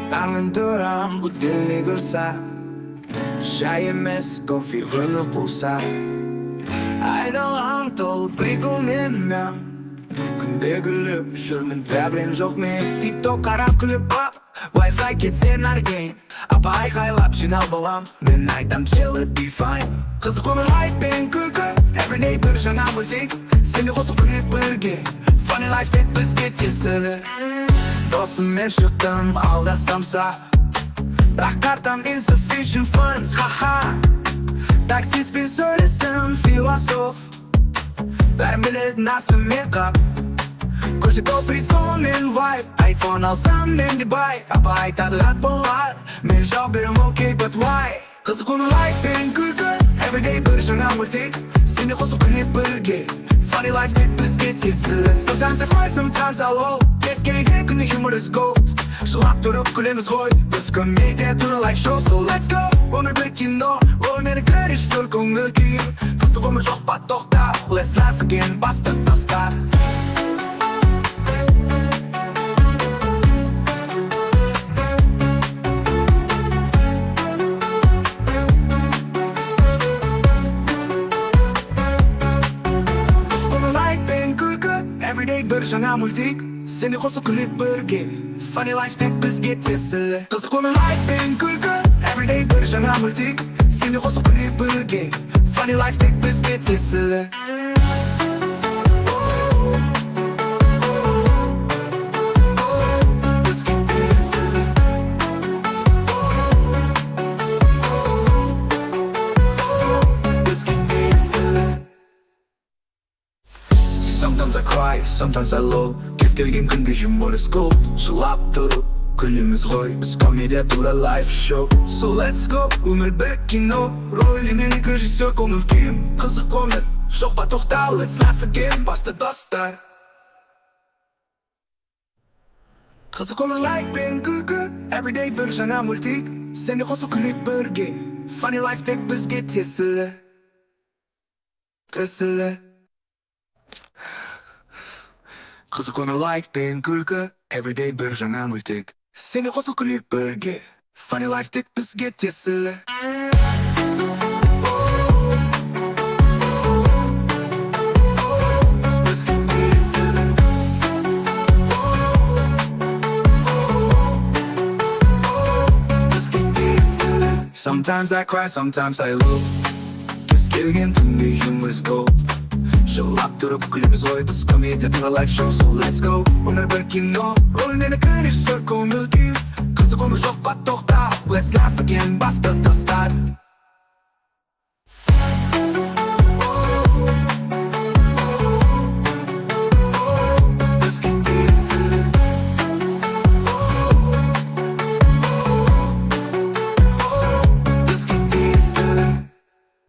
Таңын тұрам будильник ұрса, шай емес кофе жынып қуса. Айналам толы приколмен мен, күнде күліп жүрмін, проблем жоқ мен. Тикток қарап күліп ап, Wi-Fi кетсе наргейн. Апа айқайлап жинал балам, мен айтам chill it be fine. Қызық өмір вайб-пен күлкі, everyday бір жаңа мультик. Сені қосып күліп бірге, funny life тек бізге тиесілі. Досыммен шықтым алдасамса, бірақ қартам insufficient funds, ха-ха. Таксистпен сөйлестім философ, бәрін білетін асымен қап. Көше көп прикол мен вайб, айфон алсам мен де бай. Апа айтады ат болар, мен жауап берем окей, but why? Қызық өмір вайб-пен күлкі, everyday бір жаңа мультик. Сені қосып күліп бірге, funny life тек бізге тиесілі. Sometimes I cry, sometimes I love, кез келген күні humor is gold. Жылап тұрып күлеміз ғой, біз комедия туры like show, so let's go. Өмір бір кино, ол мені режиссер көңіл-күйің. Қызық өмір жоқ па тоқта, let's laugh again, басты достар. Everyday бір жаңа мультик, сені қосып күліп бірге, funny life тек бізге тиесілі. Қызық өмір вайб-пен күлкі, everyday бір жаңа мультик. Сені қосып күліп бірге, funny life тек бізге тиесілі. Sometimes I cry, sometimes I love, кез келген күнде humor is gold. Жылап тұрып күлеміз ғой, біз комедия тура live show, so let's go. Өмір бір кино, рөлінен режиссер көңіл-күйің. Қызық өмір жоқ па тоқта, let's laugh again, басты достар. Қызық өмір вайб-пен күлкі, everyday бір жаңа мультик. Сені қосып күліп бірге, funny life тек бізге тиесілі. Қызық өмір вайб-пен күлкі, everyday бір жаңа мультик. Сені қосып күліп бірге, funny life тек бізге тиесілі. Sometimes I cry, sometimes I love, кез келген күнде humor is gold. Жылап тұрып күлеміз ғой, біз комедия тура live show, so let's go. Өмір бір кино, рөлінен режиссер көңіл-күйің. Қызық өмір жоқ па тоқта, let's laugh again, басты достар.